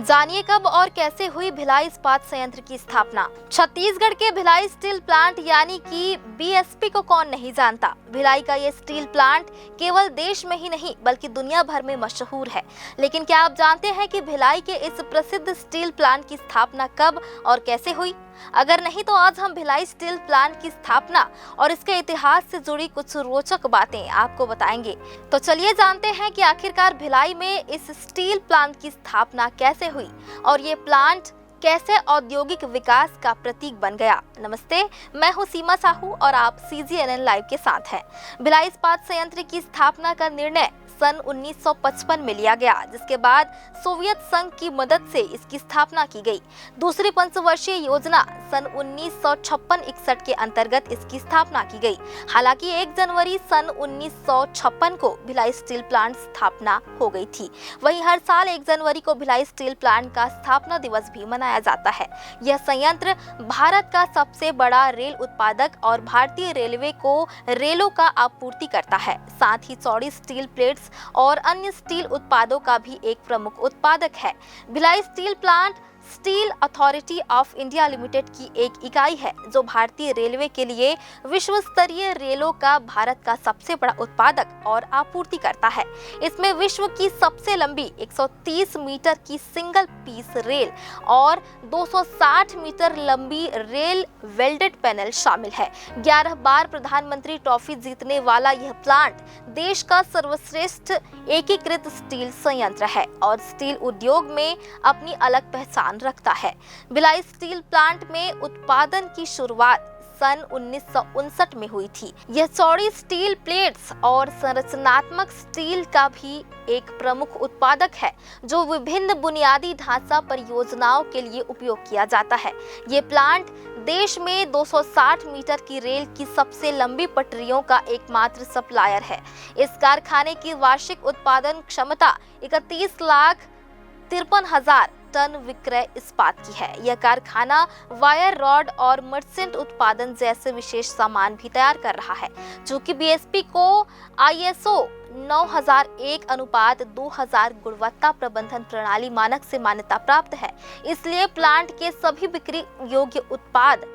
जानिए कब और कैसे हुई भिलाई इस्पात संयंत्र की स्थापना। छत्तीसगढ़ के भिलाई स्टील प्लांट यानी कि बीएसपी को कौन नहीं जानता। भिलाई का ये स्टील प्लांट केवल देश में ही नहीं बल्कि दुनिया भर में मशहूर है। लेकिन क्या आप जानते हैं कि भिलाई के इस प्रसिद्ध स्टील प्लांट की स्थापना कब और कैसे हुई? अगर नहीं तो आज हम भिलाई स्टील प्लांट की स्थापना और इसके इतिहास से जुड़ी कुछ रोचक बातें आपको बताएंगे। तो चलिए जानते हैं कि आखिरकार भिलाई में इस स्टील प्लांट की स्थापना कैसे हुई और ये प्लांट कैसे औद्योगिक विकास का प्रतीक बन गया। नमस्ते, मैं हूं सीमा साहू और आप CGNN लाइव के साथ हैं। भिलाई इस्पात संयंत्र की स्थापना का निर्णय सन 1955 में लिया गया, जिसके बाद सोवियत संघ की मदद से इसकी स्थापना की गई। दूसरी पंचवर्षीय योजना सन 1956-61 के अंतर्गत इसकी स्थापना की गई। हालांकि 1 जनवरी सन 1956 को भिलाई स्टील प्लांट स्थापना हो गई थी। वहीं हर साल 1 जनवरी को भिलाई स्टील प्लांट का स्थापना दिवस भी मनाया जाता है। यह संयंत्र भारत का सबसे बड़ा रेल उत्पादक और भारतीय रेलवे को रेलों का आपूर्ति करता है। साथ ही चौड़ी स्टील प्लेट्स और अन्य स्टील उत्पादों का भी एक प्रमुख उत्पादक है। Bhilai steel plant steel authority of India limited की एक इकाई है जो भारतीय रेलवे के लिए विश्व स्तरीय रेलों का भारत का सबसे बड़ा उत्पादक और आपूर्ति करता है। इसमें विश्व की सबसे लंबी 130 मीटर की सिंगल पीस रेल और 260 मीटर लंबी रेल वेल्डेड पैनल शामिल है। 11 बार प्रधानमंत्री ट्रॉफी जीतने वाला यह प्लांट देश का सर्वश्रेष्ठ एकीकृत स्टील संयंत्र है और स्टील उद्योग में अपनी अलग पहचान रखता है। भिलाई स्टील प्लांट में उत्पादन की शुरुआत सन 1959 में हुई थी। यह चौड़ी स्टील प्लेट्स और संरचनात्मक स्टील का भी एक प्रमुख उत्पादक है जो विभिन्न बुनियादी ढांचा परियोजनाओं के लिए उपयोग किया जाता है। ये प्लांट देश में 260 मीटर की रेल की सबसे लंबी पटरियों का एकमात्र सप्लायर है। इस कारखाने की वार्षिक उत्पादन क्षमता 31,53,000 टन विक्रय इस्पात की है। यह कारखाना वायर रॉड और मर्चेंट उत्पादन जैसे विशेष सामान भी तैयार कर रहा है। चूंकि बीएसपी को ISO 9001/2000 गुणवत्ता प्रबंधन प्रणाली मानक से मान्यता प्राप्त है, इसलिए प्लांट के सभी बिक्री योग्य उत्पाद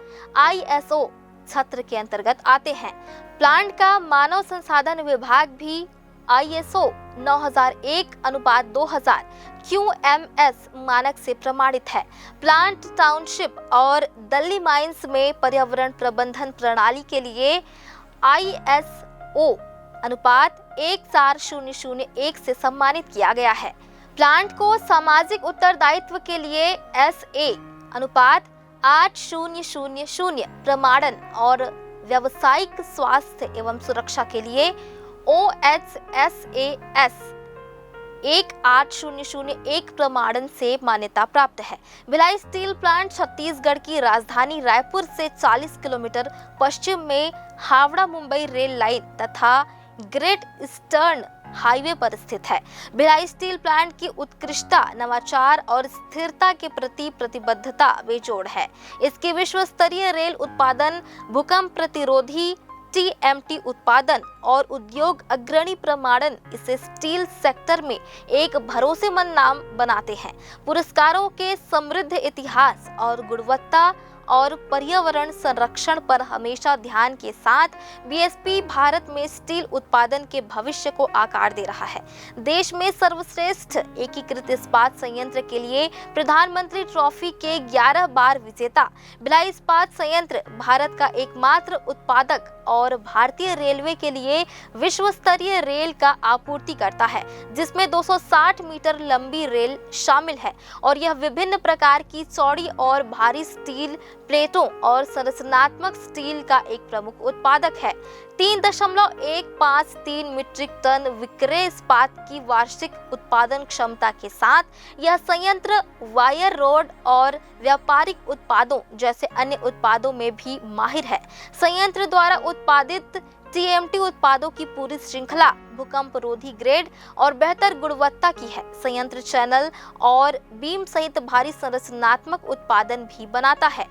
ISO छत्र के अंतर्गत आते हैं। प्लांट का मानव संसाधन विभाग भी ISO 9001/2000 QMS मानक से प्रमाणित है। प्लांट टाउनशिप और दल्ली माइंस में पर्यावरण प्रबंधन प्रणाली के लिए ISO अनुपात 14001 से सम्मानित किया गया है। प्लांट को सामाजिक उत्तरदायित्व के लिए SA अनुपात 8000 प्रमाणन और व्यावसायिक स्वास्थ्य एवं सुरक्षा के लिए OHSAS 18001 प्रमाणन से मान्यता प्राप्त है। भिलाई स्टील प्लांट छत्तीसगढ़ की राजधानी रायपुर से 40 किलोमीटर पश्चिम में हावड़ा मुंबई रेल लाइन तथा ग्रेट ईस्टर्न हाईवे पर स्थित है। भिलाई स्टील प्लांट की उत्कृष्टता, नवाचार और स्थिरता के प्रति प्रतिबद्धता बेजोड़ है। इसके विश्व स्तरीय रेल उत्पादन, भूकंप प्रतिरोधी TMT उत्पादन और उद्योग अग्रणी प्रमाणन इसे स्टील सेक्टर में एक भरोसेमंद नाम बनाते हैं। पुरस्कारों के समृद्ध इतिहास और गुणवत्ता और पर्यावरण संरक्षण पर हमेशा ध्यान के साथ बीएसपी भारत में स्टील उत्पादन के भविष्य को आकार दे रहा है। देश में सर्वश्रेष्ठ एकीकृत इस्पात संयंत्र के लिए प्रधानमंत्री ट्रॉफी के 11 बार विजेता भिलाई इस्पात संयंत्र भारत का एकमात्र उत्पादक और भारतीय रेलवे के लिए विश्व स्तरीय रेल का आपूर्ति करता है, जिसमें 260 मीटर लंबी रेल शामिल है और यह विभिन्न प्रकार की चौड़ी और भारी स्टील प्लेटों और संरचनात्मक स्टील का एक प्रमुख उत्पादक है। 3.153 मीट्रिक टन विक्रय इस्पात की वार्षिक उत्पादन क्षमता के साथ यह संयंत्र वायर रोड और व्यापारिक उत्पादों जैसे अन्य उत्पादों में भी माहिर है। संयंत्र द्वारा उत्पादित TMT उत्पादों की पूरी श्रृंखला भूकंप रोधी ग्रेड और बेहतर गुणवत्ता की है। संयंत्र चैनल और बीम सहित भारी संरचनात्मक उत्पादन भी बनाता है।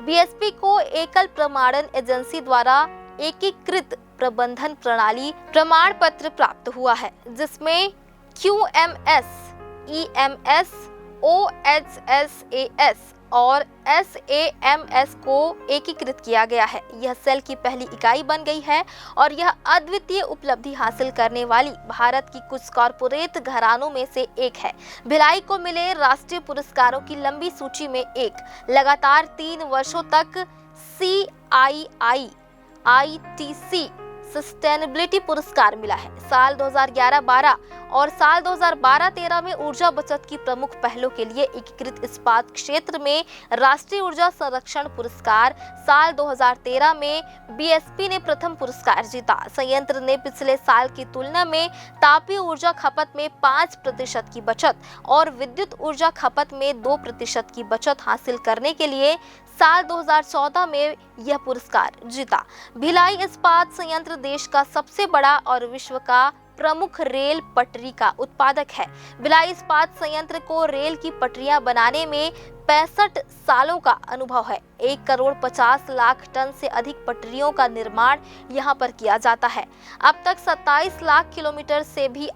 बीएसपी को एकल प्रमाणन एजेंसी द्वारा एकीकृत प्रबंधन प्रणाली प्रमाण पत्र प्राप्त हुआ है, जिसमें QMS, EMS, OHSAS और SAMS को एकीकृत किया गया है। यह सेल की पहली इकाई बन गई है और यह अद्वितीय उपलब्धि हासिल करने वाली भारत की कुछ कॉरपोरेट घरानों में से एक है। भिलाई को मिले राष्ट्रीय पुरस्कारों की लंबी सूची में एक लगातार 3 वर्षों तक CII-ITC सस्टेनेबिलिटी पुरस्कार मिला है। साल 2011-12 और साल 2012-13 में ऊर्जा बचत की प्रमुख पहलों के लिए एकीकृत इस्पात क्षेत्र में राष्ट्रीय ऊर्जा संरक्षण पुरस्कार, साल 2013 में BSP ने प्रथम पुरस्कार जीता। संयंत्र ने पिछले साल की तुलना में तापीय ऊर्जा खपत में 5% की बचत और विद्युत ऊर्जा खपत में 2% की बचत हासिल करने के लिए साल 2014 में यह पुरस्कार जीता। भिलाई इस्पात संयंत्र देश का सबसे बड़ा और विश्व का प्रमुख रेल पटरी का उत्पादक है। भिलाई इस्पात संयंत्र को रेल की पटरियां बनाने में 65 सालों का अनुभव है। 1,50,00,000 टन से अधिक पटरियों का निर्माण यहां पर किया जाता है। अब तक 27 लाख किलोमीटर से भी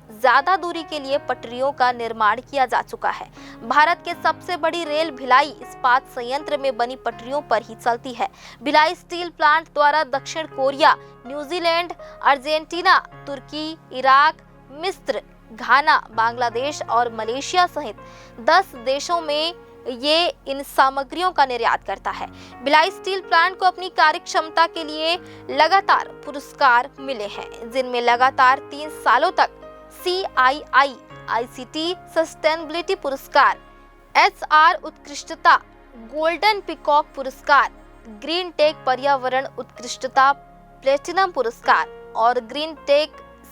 ज्यादा दूरी के लिए पटरियों का निर्माण किया जा चुका है। भारत के सबसे बड़ी रेल भिलाई इस्पात संयंत्र में बनी पटरियों पर ही चलती है। भिलाई स्टील प्लांट द्वारा दक्षिण कोरिया, न्यूजीलैंड, अर्जेंटीना, तुर्की, इराक, मिस्र, घाना, बांग्लादेश और मलेशिया सहित 10 देशों में ये इन सामग्रियों का निर्यात करता है। भिलाई स्टील प्लांट को अपनी कार्यक्षमता के लिए लगातार पुरस्कार मिले हैं, जिनमें लगातार 3 सालों तक CII-ICT सस्टेनेबिलिटी पुरस्कार, HR उत्कृष्टता, गोल्डन पिकॉक पुरस्कार, ग्रीन टेक पर्यावरण उत्कृष्टता प्लेटिनम पुरस्कार और green tech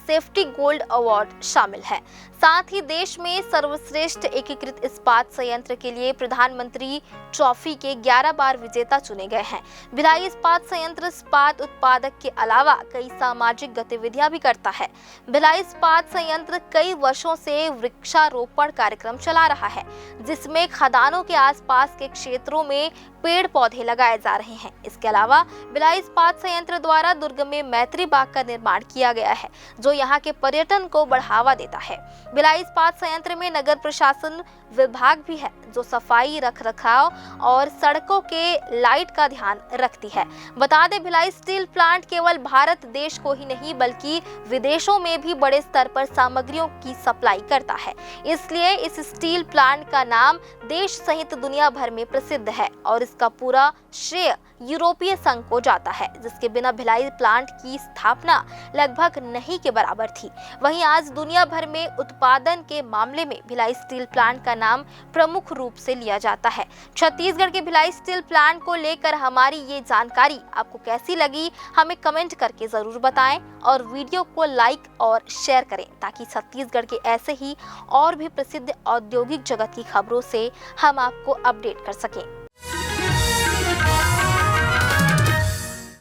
safety gold award शामिल है। साथ ही देश में सर्वश्रेष्ठ एकीकृत इस्पात संयंत्र के लिए प्रधानमंत्री ट्रॉफी के 11 बार विजेता चुने गए हैं। भिलाई इस्पात संयंत्र इस्पात उत्पादक के अलावा कई सामाजिक गतिविधियां भी करता है। भिलाई इस्पात संयंत्र कई वर्षों से वृक्षारोपण कार्यक्रम चला रहा है, जिसमें खदानों के आसपास के क्षेत्रों में पेड़ पौधे लगाए जा रहे हैं। इसके अलावा भिलाई इस्पात संयंत्र द्वारा दुर्ग में मैत्री बाग का निर्माण किया गया है, जो यहाँ के पर्यटन को बढ़ावा देता है। भिलाई इस्पात संयंत्र में नगर प्रशासन विभाग भी है, जो सफाई, रखरखाव और सड़कों के लाइट का ध्यान रखती है। बता दें, भिलाई स्टील प्लांट केवल भारत देश को ही नहीं बल्कि विदेशों में भी बड़े स्तर पर सामग्रियों की सप्लाई करता है। इसलिए इस स्टील प्लांट का नाम देश सहित दुनिया भर में प्रसिद्ध है और इसका पूरा श्रेय यूरोपीय संघ को जाता है, जिसके बिना भिलाई प्लांट की स्थापना लगभग नहीं के बराबर थी। वहीं आज दुनिया भर में उत्पादन के मामले में भिलाई स्टील प्लांट का नाम प्रमुख रूप से लिया जाता है। छत्तीसगढ़ के भिलाई स्टील प्लांट को लेकर हमारी ये जानकारी आपको कैसी लगी, हमें कमेंट करके जरूर बताएं और वीडियो को लाइक और शेयर करें, ताकि छत्तीसगढ़ के ऐसे ही और भी प्रसिद्ध औद्योगिक जगत की खबरों से हम आपको अपडेट कर सकें।